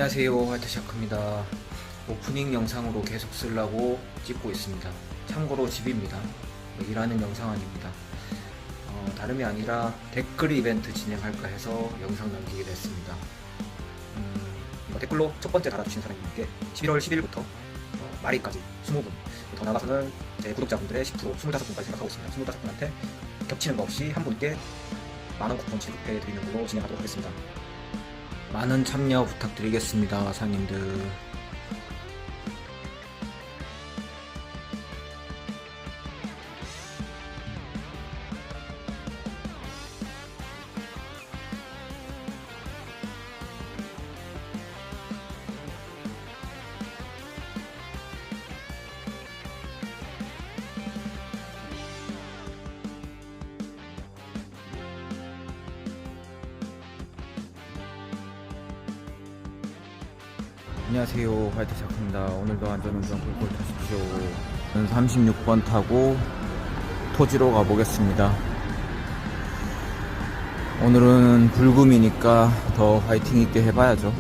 안녕하세요, 화이트샤크입니다. 오프닝 영상으로 계속 쓰려고 찍고 있습니다. 참고로 집입니다. 일하는 영상 아닙니다. 다름이 아니라 댓글 이벤트 진행할까 해서 영상 남기게 됐습니다. 댓글로 첫 번째 달아주신 사람님께 11월 10일부터 말일까지 20분, 더 나가서는 제 구독자분들의 10% 25분까지 생각하고 있습니다. 25분한테 겹치는 거 없이 한 분께 만원 쿠폰 지급해 드리는 걸로 진행하도록 하겠습니다. 많은 참여 부탁드리겠습니다, 사장님들. 안녕하세요, 화이트샤크입니다. 오늘도 안전운전 꿀꿀 타십시오. 저는 36번 타고 토지로 가보겠습니다. 오늘은 불금이니까 더 화이팅 있게 해봐야죠.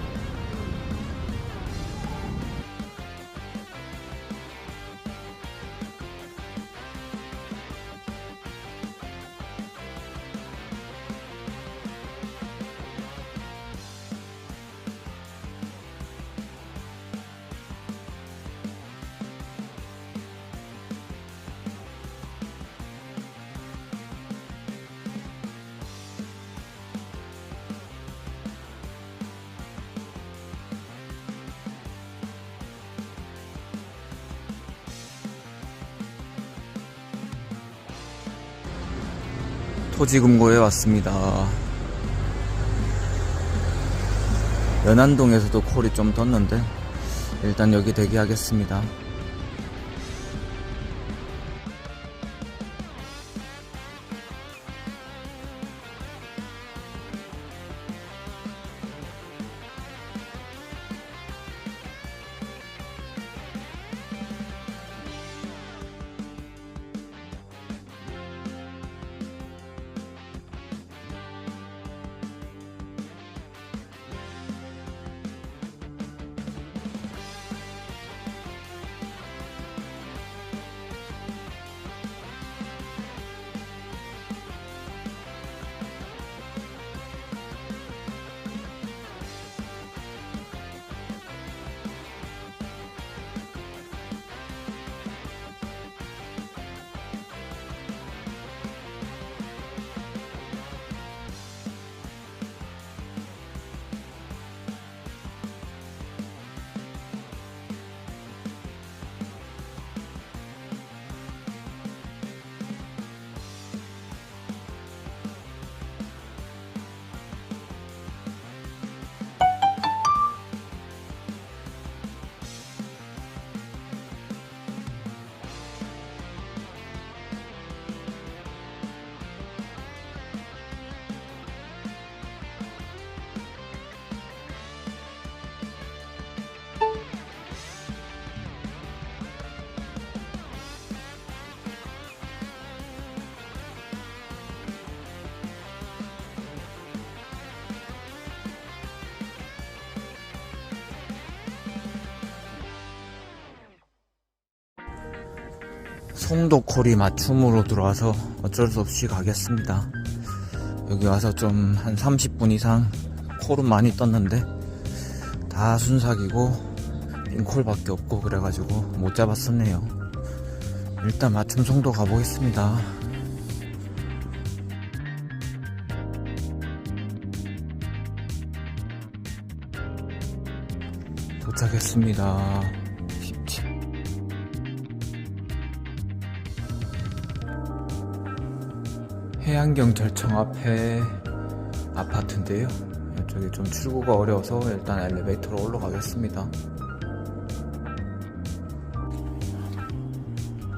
토지금고에 왔습니다. 연안동에서도 콜이 좀 떴는데 일단 여기 대기하겠습니다. 송도콜이 맞춤으로 들어와서 어쩔 수 없이 가겠습니다. 여기 와서 좀 한 30분 이상 콜은 많이 떴는데 다 순삭이고 빈콜밖에 없고 그래가지고 못 잡았었네요. 일단 맞춤 송도 가보겠습니다. 도착했습니다. 해양경찰청 앞에 아파트인데요. 이쪽이 좀 출구가 어려워서 일단 엘리베이터로 올라가겠습니다.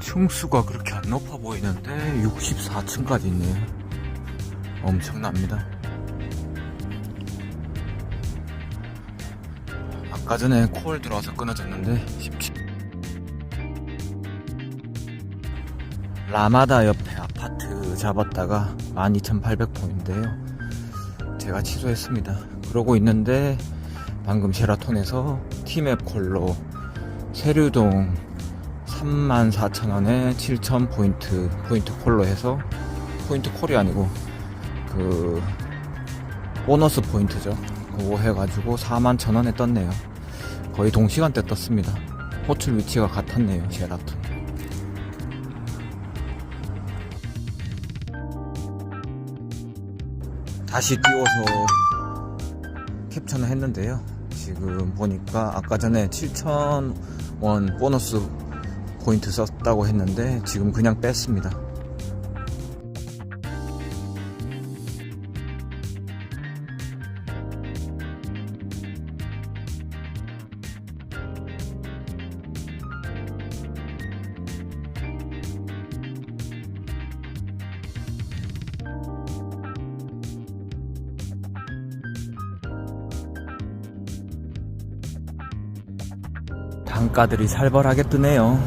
층수가 그렇게 안 높아 보이는데 64층까지 있네요. 엄청납니다. 아까 전에 콜 들어와서 끊어졌는데 17. 라마다 옆에 아파트 잡았다가 12,800포인데요 제가 취소했습니다. 그러고 있는데 방금 쉐라톤에서 티맵 콜로 세류동 34,000원에 7,000포인트 콜로 해서, 포인트 콜이 아니고 그 보너스 포인트죠. 그거 해가지고 41,000원에 떴네요. 거의 동시간대 떴습니다. 호출 위치가 같았네요. 쉐라톤. 다시 띄워서 캡처는 했는데요. 지금 보니까 아까 전에 7,000원 보너스 포인트 썼다고 했는데 지금 그냥 뺐습니다. 단가들이 살벌하게 뜨네요.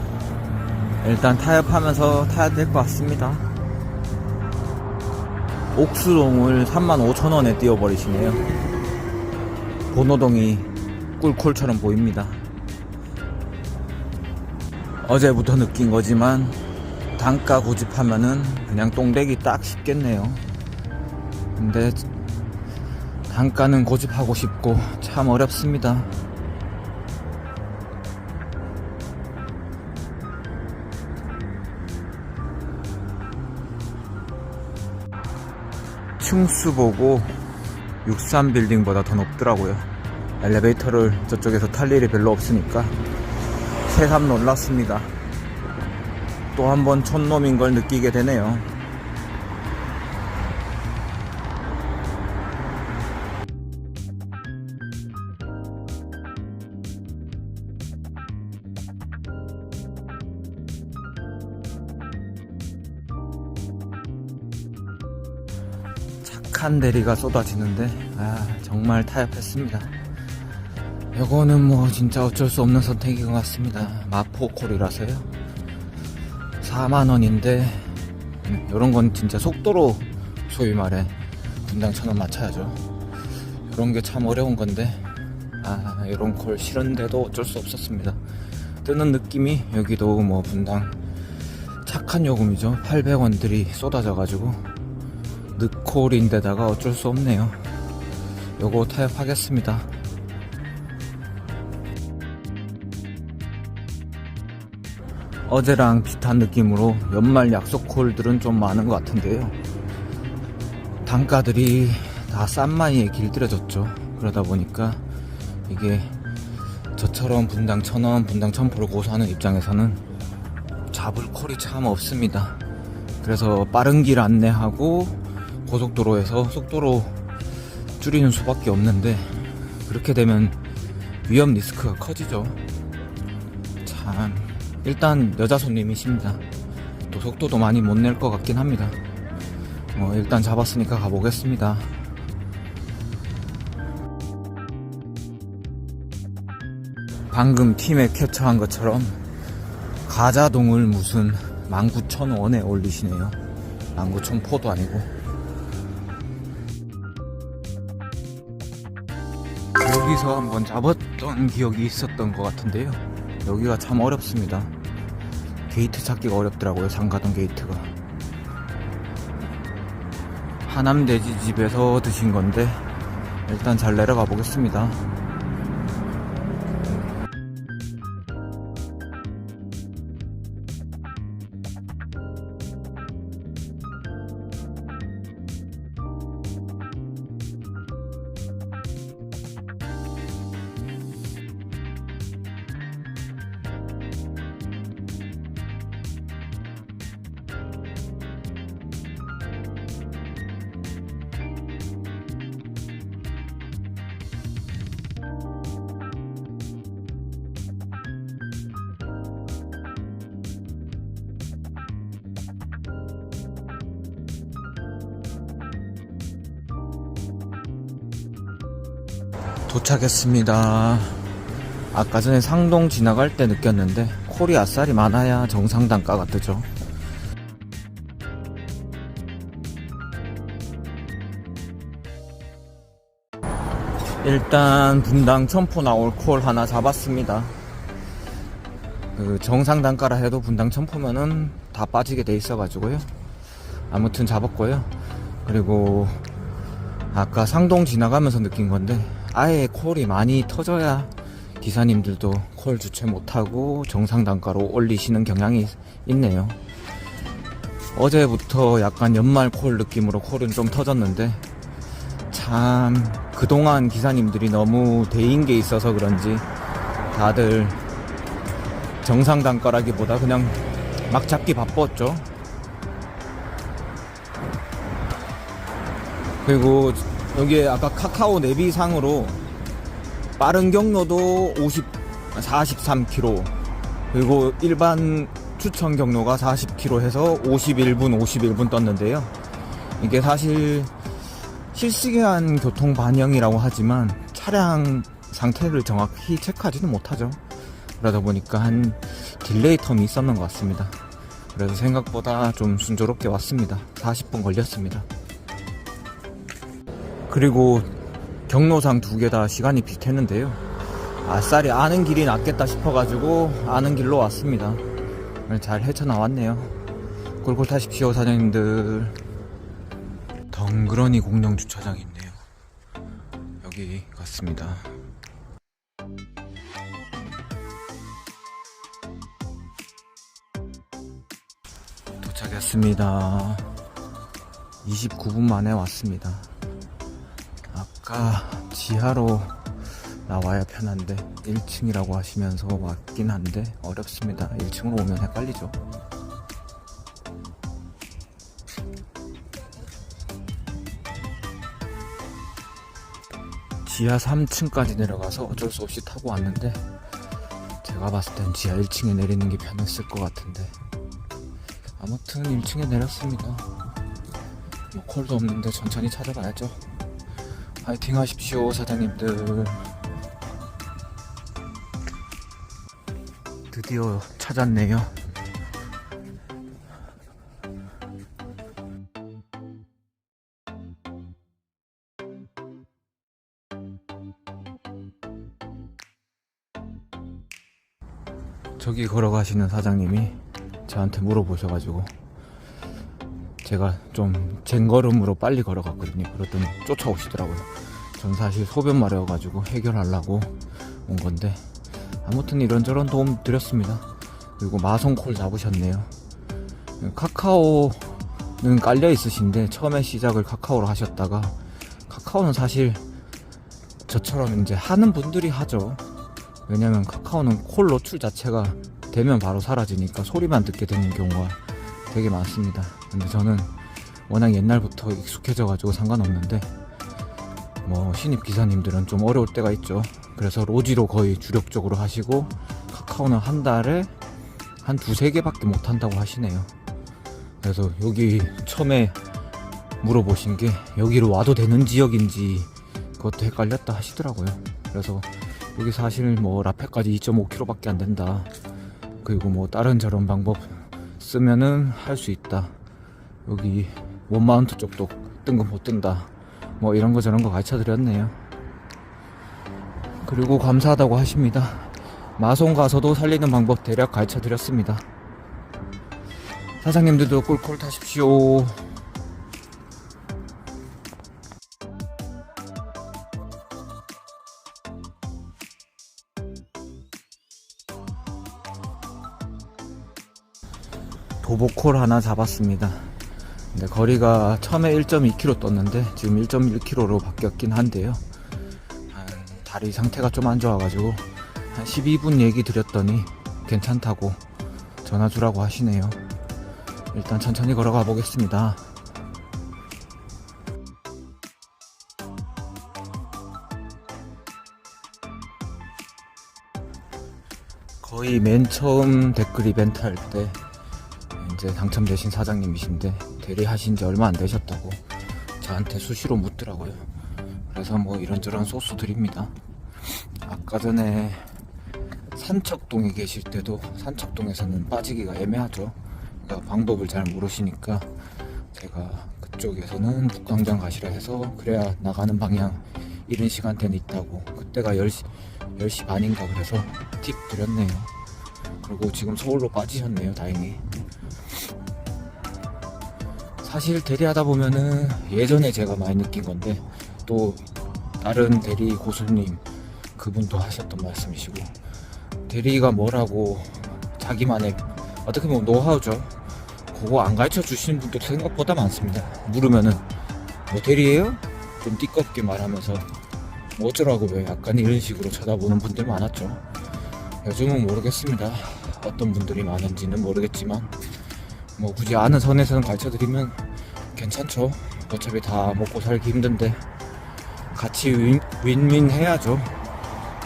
일단 타협하면서 타야 될 것 같습니다. 옥수동을 35,000원에 띄워버리시네요. bon호동이 꿀콜처럼 보입니다. 어제부터 느낀 거지만 단가 고집하면은 그냥 똥되기 딱 쉽겠네요. 근데 단가는 고집하고 싶고 참 어렵습니다. 층수 보고 63빌딩보다 더 높더라고요. 엘리베이터를 저쪽에서 탈 일이 별로 없으니까 새삼 놀랐습니다. 또 한 번 촌놈인 걸 느끼게 되네요. 착한 대리가 쏟아지는데 정말 타협했습니다. 요거는 뭐 진짜 어쩔 수 없는 선택인 것 같습니다. 마포콜이라서요. 4만원인데 요런 건 진짜 속도로 소위 말해 분당 1,000원 맞춰야죠. 요런 게 참 어려운 건데 요런 콜 싫은데도 어쩔 수 없었습니다. 뜨는 느낌이 여기도 뭐 분당 착한 요금이죠. 800원들이 쏟아져가지고 늑콜인데다가 어쩔 수 없네요. 요거 타협하겠습니다. 어제랑 비슷한 느낌으로 연말 약속 콜들은 좀 많은 것 같은데요. 단가들이 다 싼 마이에 길들여졌죠. 그러다 보니까 이게 저처럼 분당 1,000원, 분당 1,000포를 고수하는 입장에서는 잡을 콜이 참 없습니다. 그래서 빠른 길 안내하고 고속도로에서 속도로 줄이는 수밖에 없는데, 그렇게 되면 위험 리스크가 커지죠. 참, 일단 여자 손님이십니다. 또 속도도 많이 못 낼 것 같긴 합니다. 일단 잡았으니까 가보겠습니다. 방금 팀에 캡처한 것처럼 가자동을 무슨 19,000원에 올리시네요. 19,000포도 아니고. 여기서 한번 잡았던 기억이 있었던 것 같은데요. 여기가 참 어렵습니다. 게이트 찾기가 어렵더라고요. 상가동 게이트가. 하남돼지집에서 드신 건데 일단 잘 내려가 보겠습니다. 도착했습니다. 아까 전에 상동 지나갈 때 느꼈는데 콜이 아싸리 많아야 정상 단가가 뜨죠. 일단 분당 첨포 나올 콜 하나 잡았습니다. 그 정상 단가라 해도 분당 첨포면은 다 빠지게 돼 있어가지고요. 아무튼 잡았고요. 그리고 아까 상동 지나가면서 느낀 건데, 아예 콜이 많이 터져야 기사님들도 콜 주체 못하고 정상 단가로 올리시는 경향이 있네요. 어제부터 약간 연말 콜 느낌으로 콜은 좀 터졌는데, 참 그동안 기사님들이 너무 대인 게 있어서 그런지 다들 정상 단가라기보다 그냥 막 잡기 바빴죠. 그리고 여기에 아까 카카오 내비상으로 빠른 경로도 43km, 그리고 일반 추천 경로가 40km 해서 51분 떴는데요. 이게 사실 실시간 교통 반영이라고 하지만 차량 상태를 정확히 체크하지는 못하죠. 그러다 보니까 한 딜레이 텀이 있었는 것 같습니다. 그래서 생각보다 좀 순조롭게 왔습니다. 40분 걸렸습니다. 그리고 경로상 두 개 다 시간이 비슷했는데요. 아싸리 아는 길이 낫겠다 싶어가지고 아는 길로 왔습니다. 잘 헤쳐나왔네요. 꿀꿀 타십시오 사장님들. 덩그러니 공영 주차장이 있네요. 여기 같습니다. 도착했습니다. 29분 만에 왔습니다. 아까 지하로 나와야 편한데 1층이라고 하시면서 왔긴 한데 어렵습니다. 1층으로 오면 헷갈리죠. 지하 3층까지 내려가서 어쩔 수 없이 타고 왔는데, 제가 봤을 땐 지하 1층에 내리는 게 편했을 것 같은데, 아무튼 1층에 내렸습니다. 뭐 콜도 없는데 천천히 찾아봐야죠. 파이팅 하십시오 사장님들. 드디어 찾았네요. 저기 걸어가시는 사장님이 저한테 물어보셔가지고 제가 좀 쟁걸음으로 빨리 걸어갔거든요. 그랬더니 쫓아오시더라고요. 전 사실 소변 마려워가지고 해결하려고 온 건데, 아무튼 이런저런 도움 드렸습니다. 그리고 마송콜 잡으셨네요. 카카오는 깔려 있으신데 처음에 시작을 카카오로 하셨다가, 카카오는 사실 저처럼 이제 하는 분들이 하죠. 왜냐면 카카오는 콜 노출 자체가 되면 바로 사라지니까 소리만 듣게 되는 경우가 되게 많습니다. 근데 저는 워낙 옛날부터 익숙해져 가지고 상관없는데, 뭐 신입 기사님들은 좀 어려울 때가 있죠. 그래서 로지로 거의 주력적으로 하시고, 카카오는 한 달에 한 두세 개밖에 못 한다고 하시네요. 그래서 여기 처음에 물어보신 게 여기로 와도 되는 지역인지 그것도 헷갈렸다 하시더라고요. 그래서 여기 사실 뭐 라페까지 2.5km밖에 안 된다. 그리고 뭐 다른 저런 방법 쓰면은 할 수 있다. 여기 원마운트 쪽도 뜬금 못 뜬다. 뭐 이런 거 저런 거 가르쳐 드렸네요. 그리고 감사하다고 하십니다. 마송 가서도 살리는 방법 대략 가르쳐 드렸습니다. 사장님들도 꿀꿀 타십시오. 도보콜 하나 잡았습니다. 근데 거리가 처음에 1.2km 떴는데 지금 1.1km로 바뀌었긴 한데요. 다리 상태가 좀 안 좋아가지고 한 12분 얘기 드렸더니 괜찮다고 전화 주라고 하시네요. 일단 천천히 걸어가 보겠습니다. 거의 맨 처음 댓글 이벤트 할 때 이제 당첨되신 사장님이신데, 대리하신 지 얼마 안 되셨다고 저한테 수시로 묻더라고요. 그래서 뭐 이런저런 소스 드립니다. 아까 전에 산척동에 계실 때도 산척동에서는 빠지기가 애매하죠. 그러니까 방법을 잘 모르시니까 제가 그쪽에서는 북광장 가시라 해서, 그래야 나가는 방향 이른 시간대는 있다고. 그때가 10시 반인가 그래서 팁 드렸네요. 그리고 지금 서울로 빠지셨네요, 다행히. 사실 대리하다 보면은 예전에 제가 많이 느낀 건데, 또 다른 대리 고수님 그분도 하셨던 말씀이시고, 대리가 뭐라고 자기만의 어떻게 보면 노하우죠. 그거 안 가르쳐 주시는 분도 생각보다 많습니다. 물으면은 뭐 대리예요? 좀 띠껍게 말하면서 뭐 어쩌라고요? 약간 이런 식으로 쳐다보는 분들 많았죠. 요즘은 모르겠습니다. 어떤 분들이 많은지는 모르겠지만 뭐 굳이 아는 선에서는 가르쳐드리면 괜찮죠. 어차피 다 먹고 살기 힘든데 같이 윈윈 해야죠.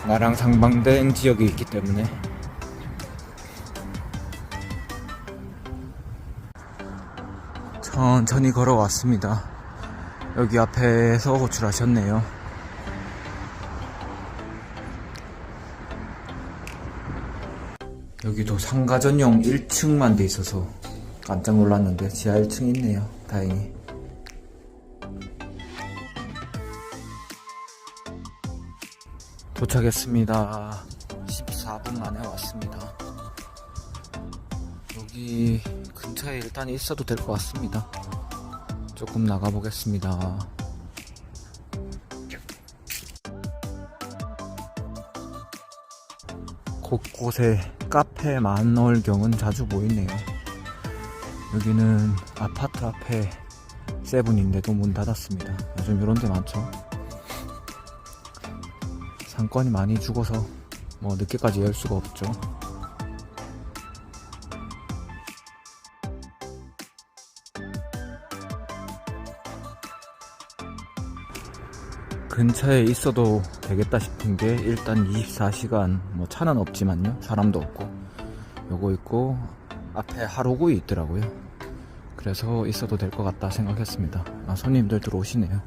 나랑 상반된 지역이 있기 때문에. 천천히 걸어왔습니다. 여기 앞에서 호출하셨네요. 여기도 상가 전용 1층만 돼 있어서 깜짝 놀랐는데 지하 1층 있네요. 다행히. 도착했습니다. 14분 만에 왔습니다. 여기 근처에 일단 있어도 될 것 같습니다. 조금 나가보겠습니다. 곳곳에 카페 만월경은 자주 보이네요. 여기는 아파트 앞에 세븐인데도 문 닫았습니다. 요즘 이런 데 많죠. 상권이 많이 죽어서 뭐 늦게까지 열 수가 없죠. 근처에 있어도 되겠다 싶은 게 일단 24시간 뭐 차는 없지만요, 사람도 없고 요거 있고 앞에 하루구이 있더라고요. 그래서 있어도 될 것 같다 생각했습니다. 손님들 들어오시네요.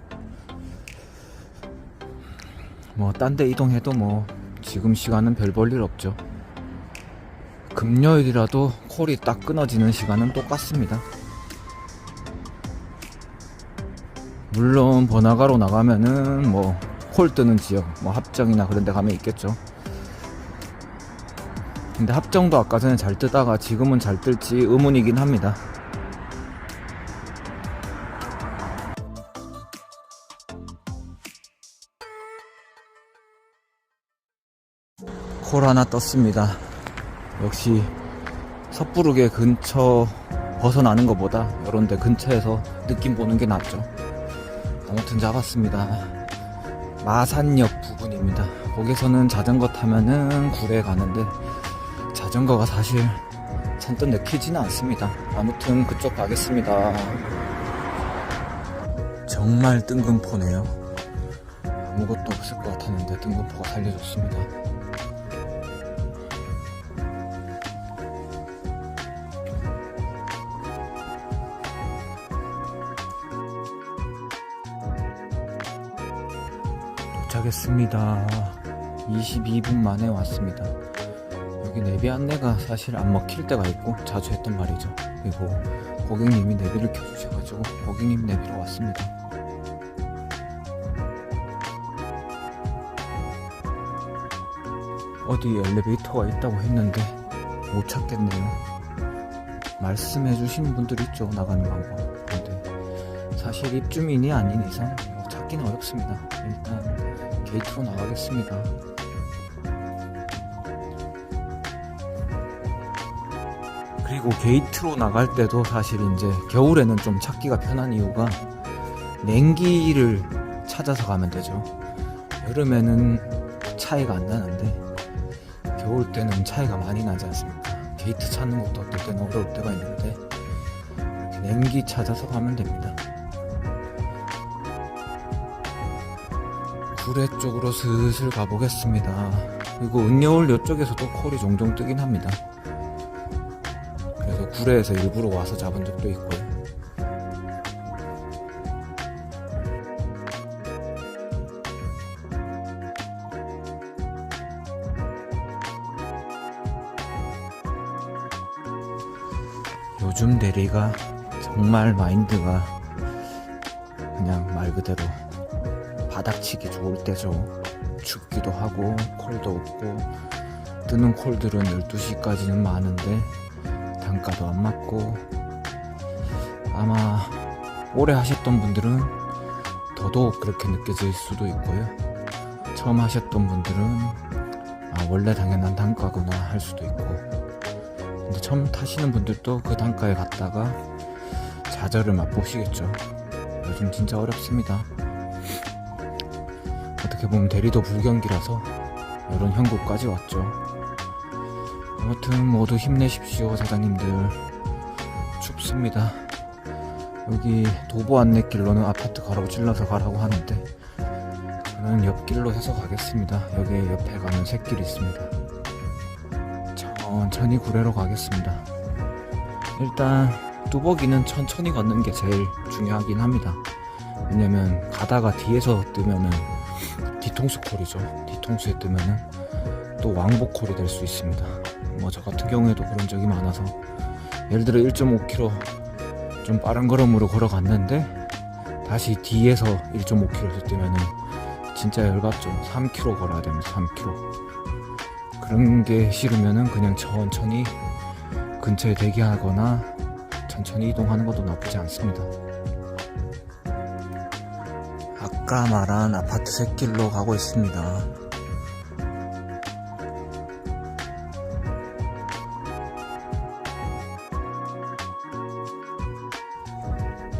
뭐 딴 데 이동해도 뭐 지금 시간은 별 볼 일 없죠. 금요일이라도 콜이 딱 끊어지는 시간은 똑같습니다. 물론 번화가로 나가면은 뭐 콜 뜨는 지역, 뭐 합정이나 그런 데 가면 있겠죠. 근데 합정도 아까 전에 잘 뜨다가 지금은 잘 뜰지 의문이긴 합니다. 콜 하나 떴습니다. 역시 섣부르게 근처 벗어나는 것보다 이런 데 근처에서 느낌 보는 게 낫죠. 아무튼 잡았습니다. 마산역 부근입니다. 거기서는 자전거 타면은 구례에 가는데 자전거가 사실 잔뜩 내키지는 않습니다. 아무튼 그쪽 가겠습니다. 정말 뜬금포네요. 아무것도 없을 것 같았는데 뜬금포가 살려줬습니다. 도착했습니다. 22분 만에 왔습니다. 여기 내비 안내가 사실 안 먹힐 때가 있고 자주 했던 말이죠. 그리고 고객님이 내비를 켜주셔가지고 고객님 내비로 왔습니다. 어디 엘리베이터가 있다고 했는데 못 찾겠네요. 말씀해주시는 분들 있죠, 나가는 방법. 근데 사실 입주민이 아닌 이상 뭐 찾기는 어렵습니다. 일단 게이트로 나가겠습니다. 그리고 게이트로 나갈 때도 사실 이제 겨울에는 좀 찾기가 편한 이유가 냉기를 찾아서 가면 되죠. 여름에는 차이가 안 나는데 겨울 때는 차이가 많이 나지 않습니까? 게이트 찾는 것도 어떨 때는 어려울 때가 있는데 이렇게 냉기 찾아서 가면 됩니다. 구례 쪽으로 슬슬 가보겠습니다. 그리고 은여울 이쪽에서도 콜이 종종 뜨긴 합니다. 그래서 구례에서 일부러 와서 잡은 적도 있고요. 요즘 대리가 정말 마인드가 그냥 말 그대로 바닥치기 좋을 때죠. 춥기도 하고 콜도 없고 뜨는 콜들은 12시까지는 많은데 단가도 안 맞고, 아마 오래 하셨던 분들은 더더욱 그렇게 느껴질 수도 있고요. 처음 하셨던 분들은 원래 당연한 단가구나 할 수도 있고, 근데 처음 타시는 분들도 그 단가에 갔다가 좌절을 맛보시겠죠. 요즘 진짜 어렵습니다. 어떻게 보면 대리도 불경기라서 이런 형국까지 왔죠. 아무튼 모두 힘내십시오. 사장님들 춥습니다. 여기 도보 안내길로는 아파트 가라고 찔러서 가라고 하는데 저는 옆길로 해서 가겠습니다. 여기 옆에 가면 샛길이 있습니다. 천천히 구례로 가겠습니다. 일단 뚜벅이는 천천히 걷는 게 제일 중요하긴 합니다. 왜냐면 가다가 뒤에서 뜨면은 뒤통수 콜이죠. 뒤통수에 뜨면은 또 왕복 콜이 될 수 있습니다. 뭐 저 같은 경우에도 그런 적이 많아서, 예를 들어 1.5km 좀 빠른 걸음으로 걸어갔는데 다시 뒤에서 1.5km 뜨면은 진짜 열받죠. 3km 걸어야 됩니다. 3km. 그런 게 싫으면은 그냥 천천히 근처에 대기하거나 천천히 이동하는 것도 나쁘지 않습니다. 아까 말한 아파트 샛길로 가고 있습니다.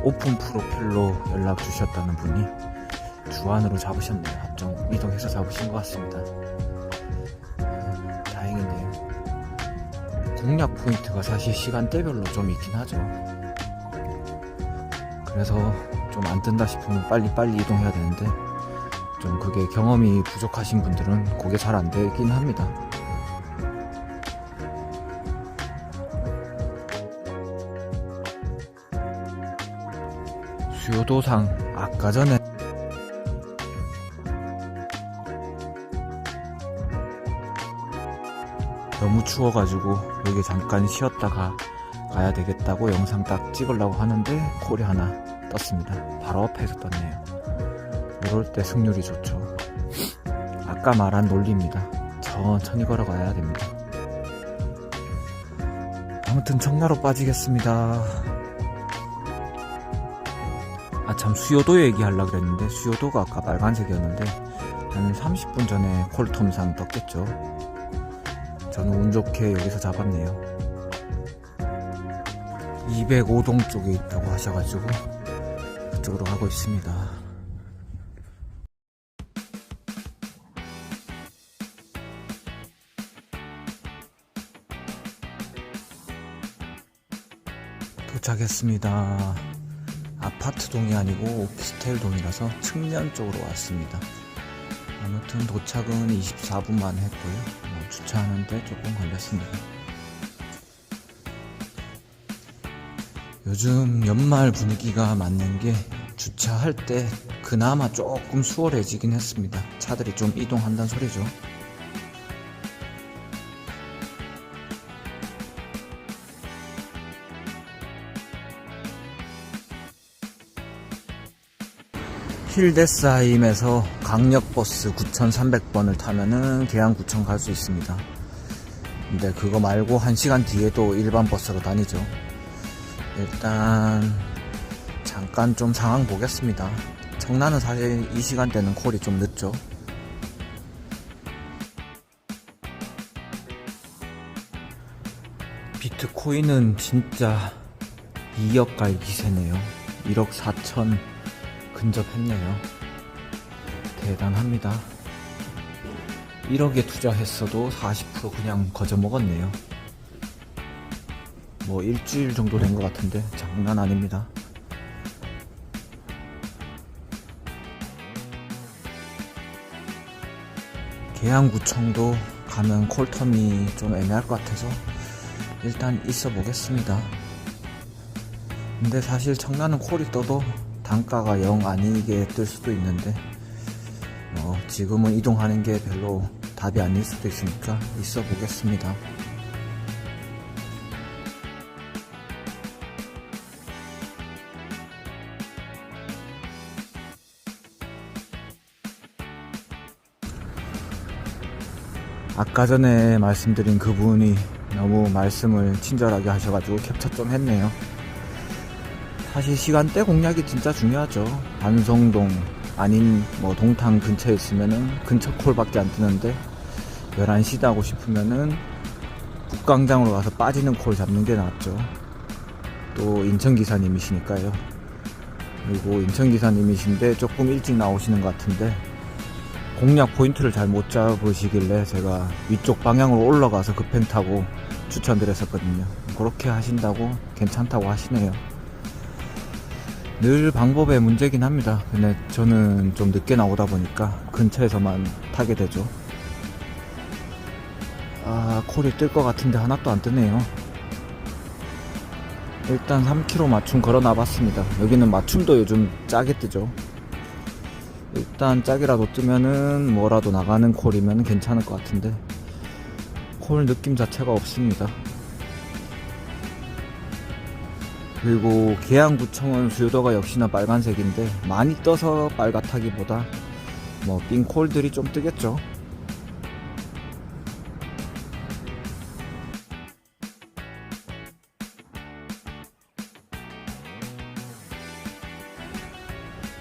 오픈 프로필로 연락 주셨다는 분이 주안으로 잡으셨네요. 합정 이동해서 잡으신 것 같습니다. 다행이네요. 공략 포인트가 사실 시간대별로 좀 있긴 하죠. 그래서 좀 안 뜬다 싶으면 빨리 이동해야 되는데, 좀 그게 경험이 부족하신 분들은 그게 잘 안 되긴 합니다. 수요도상 아까 전에 너무 추워가지고 여기 잠깐 쉬었다가 가야 되겠다고 영상 딱 찍으려고 하는데 콜이 하나 떴습니다. 바로 앞에서 떴네요. 이럴 때 승률이 좋죠. 아까 말한 논리입니다. 천천히 걸어가야 됩니다. 아무튼 청라로 빠지겠습니다. 참, 수요도 얘기하려고 그랬는데 수요도가 아까 빨간색이었는데 한 30분 전에 콜텀상 떴겠죠. 저는 운 좋게 여기서 잡았네요. 205동 쪽에 있다고 하셔가지고 그쪽으로 가고 있습니다. 도착했습니다. 아파트 동이 아니고 오피스텔 동이라서 측면 쪽으로 왔습니다. 아무튼 도착은 24분만 했고요. 주차하는데 조금 걸렸습니다. 요즘 연말 분위기가 맞는 게 주차할 때 그나마 조금 수월해지긴 했습니다. 차들이 좀 이동한다는 소리죠. 힐데스하임에서 강력버스 9300번을 타면은 계양구청 갈 수 있습니다. 근데 그거 말고 1시간 뒤에도 일반 버스로 다니죠. 일단 잠깐 좀 상황 보겠습니다. 청라는 사실 이 시간대는 콜이 좀 늦죠. 비트코인은 진짜 2억 갈 기세네요. 1억 4천 근접했네요. 대단합니다. 1억에 투자했어도 40% 그냥 거저먹었네요. 뭐 일주일 정도 된 것 같은데 장난 아닙니다. 계양구청도 가면 콜텀이 좀 애매할 것 같아서 일단 있어 보겠습니다. 근데 사실 청라는 콜이 떠도 단가가 영 아니게 뜰 수도 있는데 지금은 이동하는 게 별로 답이 아닐 수도 있으니까 있어 보겠습니다. 아까 전에 말씀드린 그분이 너무 말씀을 친절하게 하셔가지고 캡처 좀 했네요. 사실 시간대 공략이 진짜 중요하죠. 반성동 아닌 뭐 동탄 근처에 있으면은 근처 콜밖에 안 뜨는데 11시다 하고 싶으면은 북광장으로 가서 빠지는 콜 잡는 게 낫죠. 또 인천 기사님이시니까요. 그리고 인천 기사님이신데 조금 일찍 나오시는 것 같은데 공략 포인트를 잘 못 잡으시길래 제가 위쪽 방향으로 올라가서 급행 타고 추천드렸었거든요. 그렇게 하신다고 괜찮다고 하시네요. 늘 방법의 문제긴 합니다. 근데 저는 좀 늦게 나오다 보니까 근처에서만 타게 되죠. 아, 콜이 뜰 것 같은데 하나도 안 뜨네요. 일단 3km 맞춤 걸어 놔봤습니다. 여기는 맞춤도 요즘 짜게 뜨죠. 일단 짝이라도 뜨면은 뭐라도 나가는 콜이면 괜찮을 것 같은데 콜 느낌 자체가 없습니다. 그리고 계양구청은 수요도가 역시나 빨간색인데 많이 떠서 빨갛다기보다 뭐 빈콜들이 좀 뜨겠죠.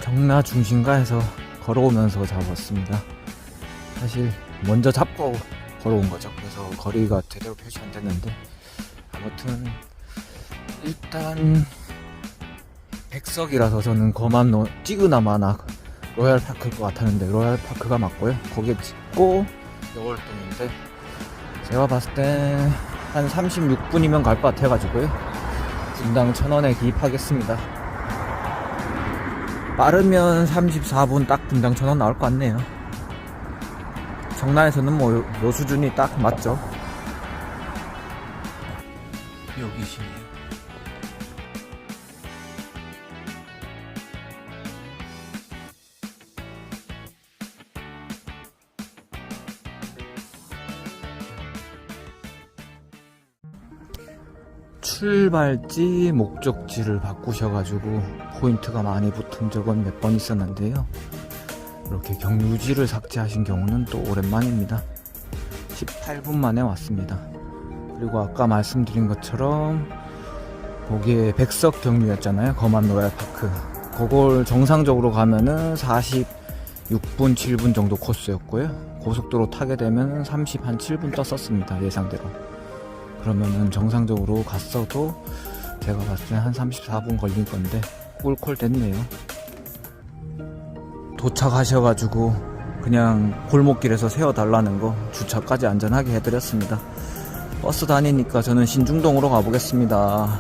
정나 중심가에서 걸어오면서 잡았습니다. 사실 먼저 잡고 걸어온 거죠. 그래서 거리가 제대로 표시 안 됐는데 아무튼 일단 백석이라서 저는 거만 찌그나마나 로얄파크일 것 같았는데 로얄파크가 맞고요. 거기에 찍고 여월동인데 제가 봤을 때 한 36분이면 갈 것 같아가지고요. 분당 1000원에 기입하겠습니다. 빠르면 34분 딱 분당 1000원 나올 것 같네요. 정나에서는 뭐 요 수준이 딱 맞죠. 여기시네요. 출발지 목적지를 바꾸셔가지고 포인트가 많이 붙은 적은 몇 번 있었는데요. 이렇게 경유지를 삭제하신 경우는 또 오랜만입니다. 18분 만에 왔습니다. 그리고 아까 말씀드린 것처럼 거기에 백석 경유였잖아요. 거만 로얄파크. 그걸 정상적으로 가면은 46분 7분 정도 코스였고요. 고속도로 타게 되면 7분 떴었습니다. 예상대로. 그러면은 정상적으로 갔어도 제가 봤을 때 한 34분 걸릴 건데 꿀콜 됐네요. 도착하셔가지고 그냥 골목길에서 세워달라는 거 주차까지 안전하게 해드렸습니다. 버스 다니니까 저는 신중동으로 가보겠습니다.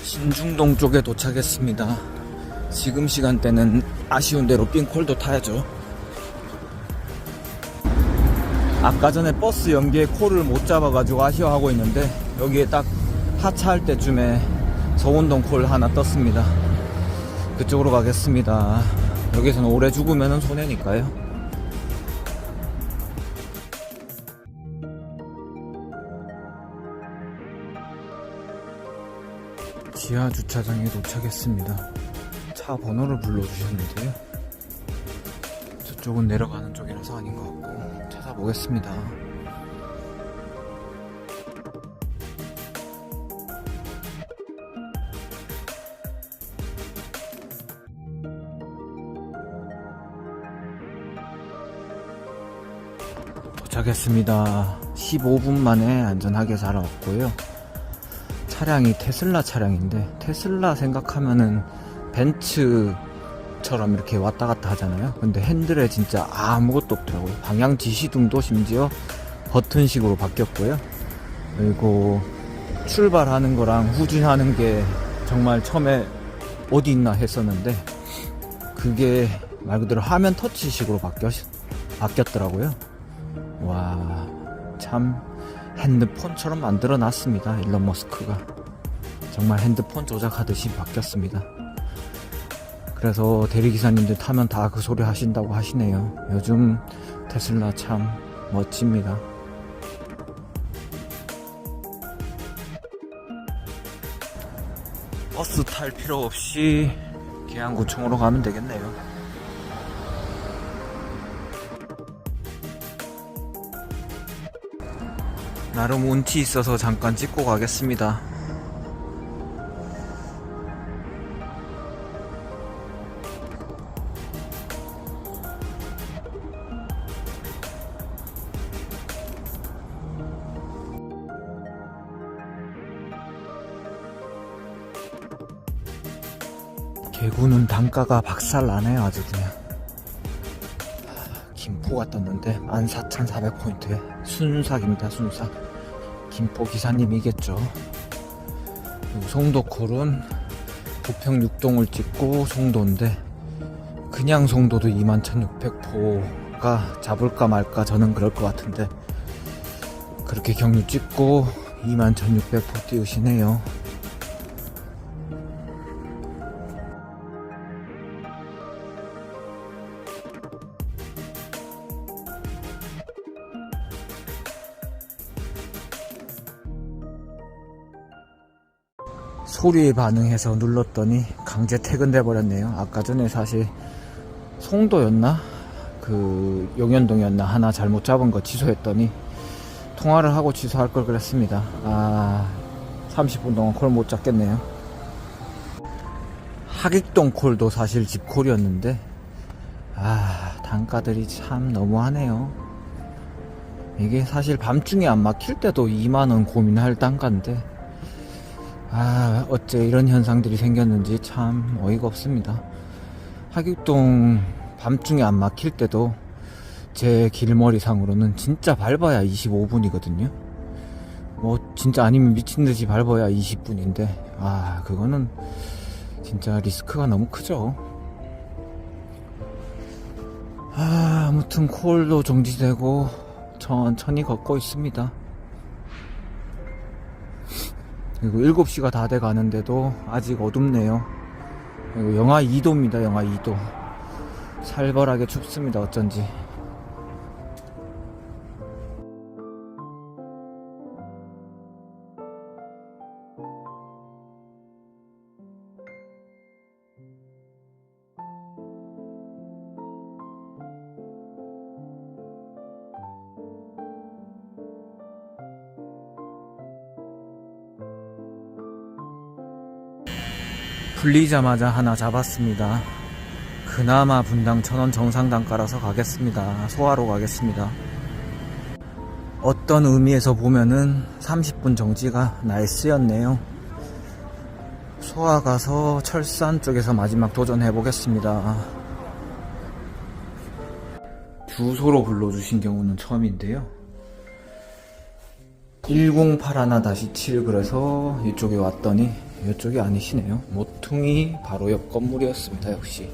신중동 쪽에 도착했습니다. 지금 시간대는 아쉬운 대로 삥콜도 타야죠. 아까 전에 버스 연기에 콜을 못 잡아가지고 아쉬워하고 있는데 여기에 딱 하차할 때쯤에 서운동 콜 하나 떴습니다. 그쪽으로 가겠습니다. 여기서는 오래 죽으면 손해니까요. 지하 주차장에 도착했습니다. 차 번호를 불러주셨는데요. 저쪽은 내려가는 쪽이라서 아닌 것 같고 찾아보겠습니다. 도착했습니다. 15분 만에 안전하게 잘 왔고요. 차량이 테슬라 차량인데 테슬라 생각하면은 벤츠처럼 이렇게 왔다 갔다 하잖아요. 근데 핸들에 진짜 아무것도 없더라고요. 방향 지시등도 심지어 버튼식으로 바뀌었고요. 그리고 출발하는 거랑 후진하는 게 정말 처음에 어디 있나 했었는데 그게 말 그대로 화면 터치식으로 바뀌었더라고요. 와, 참 핸드폰처럼 만들어 놨습니다. 일론 머스크가 정말 핸드폰 조작하듯이 바뀌었습니다. 그래서 대리기사님들 타면 다 그 소리 하신다고 하시네요. 요즘 테슬라 참 멋집니다. 버스 탈 필요 없이 계양구청으로 가면 되겠네요. 나름 운치 있어서 잠깐 찍고 가겠습니다. 개구는 단가가 박살나네요. 아주 그냥. 김포가 떴는데 14,400포인트에 순삭입니다. 순삭. 김포 기사님이겠죠. 송도콜은 부평 6동을 찍고 송도인데 그냥 송도도 21,600포가 잡을까 말까 저는 그럴 것 같은데 그렇게 경유 찍고 21,600포 띄우시네요. 소리에 반응해서 눌렀더니 강제 퇴근돼 버렸네요. 아까 전에 사실 송도였나? 그 용현동이었나? 하나 잘못 잡은 거 취소했더니 통화를 하고 취소할 걸 그랬습니다. 30분 동안 콜 못 잡겠네요. 하객동 콜도 사실 집콜이었는데 단가들이 참 너무하네요. 이게 사실 밤중에 안 막힐 때도 2만원 고민할 단가인데 어째 이런 현상들이 생겼는지 참 어이가 없습니다. 하객동 밤중에 안 막힐 때도 제 길머리상으로는 진짜 밟아야 25분이거든요. 뭐 진짜 아니면 미친듯이 밟아야 20분인데 그거는 진짜 리스크가 너무 크죠. 아무튼 콜도 정지되고 천천히 걷고 있습니다. 그리고 7시가 다 돼 가는데도 아직 어둡네요. 그리고 영하 2도입니다. 영하 2도. 살벌하게 춥습니다. 어쩐지. 풀리자마자 하나 잡았습니다. 그나마 분당 1,000원 정상 단가라서 가겠습니다. 소화로 가겠습니다. 어떤 의미에서 보면은 30분 정지가 나이스였네요. 소화 가서 철산 쪽에서 마지막 도전해 보겠습니다. 주소로 불러주신 경우는 처음인데요. 1081-7 그래서 이쪽에 왔더니 이쪽이 아니시네요. 모퉁이 바로 옆 건물이었습니다. 역시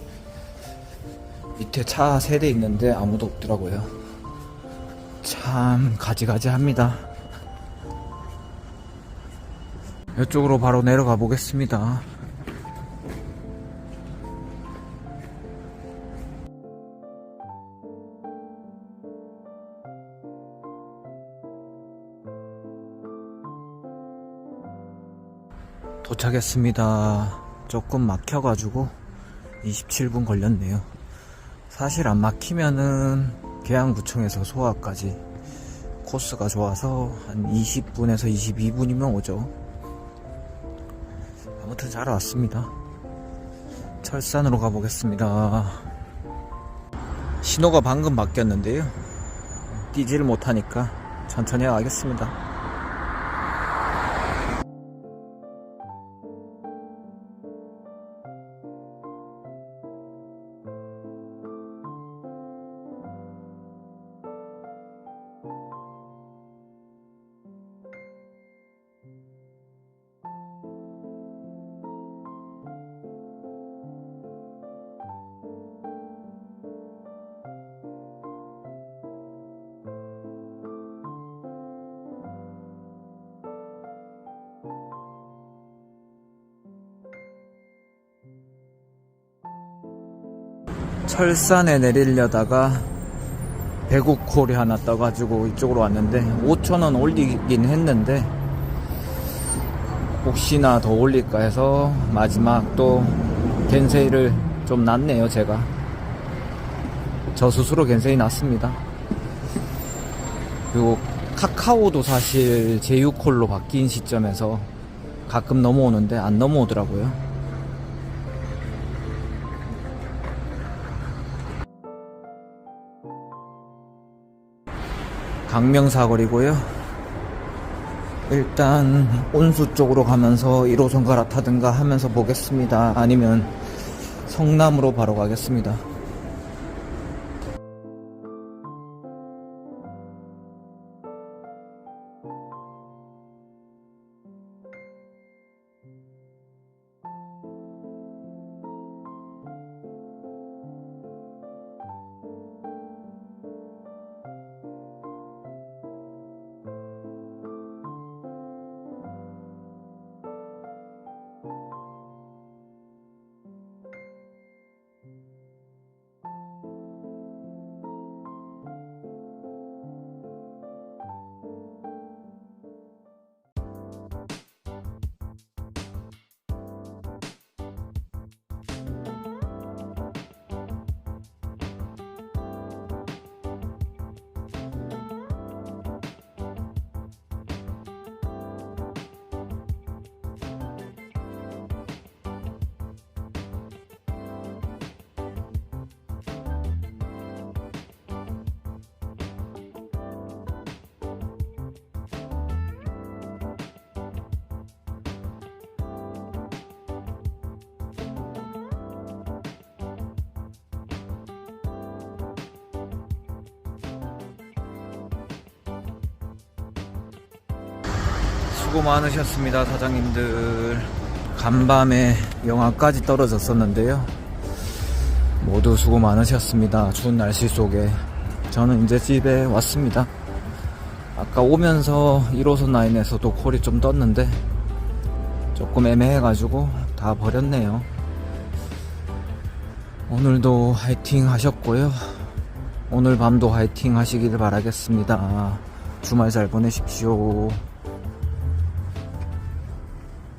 밑에 차 3대 있는데 아무도 없더라고요. 참 가지가지합니다. 이쪽으로 바로 내려가 보겠습니다. 도착했습니다. 조금 막혀가지고 27분 걸렸네요. 사실 안 막히면은 계양구청에서 소화까지 코스가 좋아서 한 20분에서 22분이면 오죠. 아무튼 잘 왔습니다. 철산으로 가보겠습니다. 신호가 방금 바뀌었는데요. 뛰지를 못하니까 천천히 가겠습니다. 철산에 내리려다가 배구콜이 하나 떠가지고 이쪽으로 왔는데 5,000원 올리긴 했는데 혹시나 더 올릴까 해서 마지막 또 겐세이를 좀 났네요. 제가 저 스스로 겐세이 났습니다. 그리고 카카오도 사실 제휴콜로 바뀐 시점에서 가끔 넘어오는데 안 넘어오더라고요. 강명사거리고요. 일단 온수 쪽으로 가면서 1호선 갈아타든가 하면서 보겠습니다. 아니면 성남으로 바로 가겠습니다. 수고 많으셨습니다, 사장님들. 간밤에 영하까지 떨어졌었는데요. 모두 수고 많으셨습니다. 추운 날씨 속에. 저는 이제 집에 왔습니다. 아까 오면서 1호선 라인에서도 콜이 좀 떴는데 조금 애매해가지고 다 버렸네요. 오늘도 화이팅 하셨고요. 오늘 밤도 화이팅 하시길 바라겠습니다. 주말 잘 보내십시오.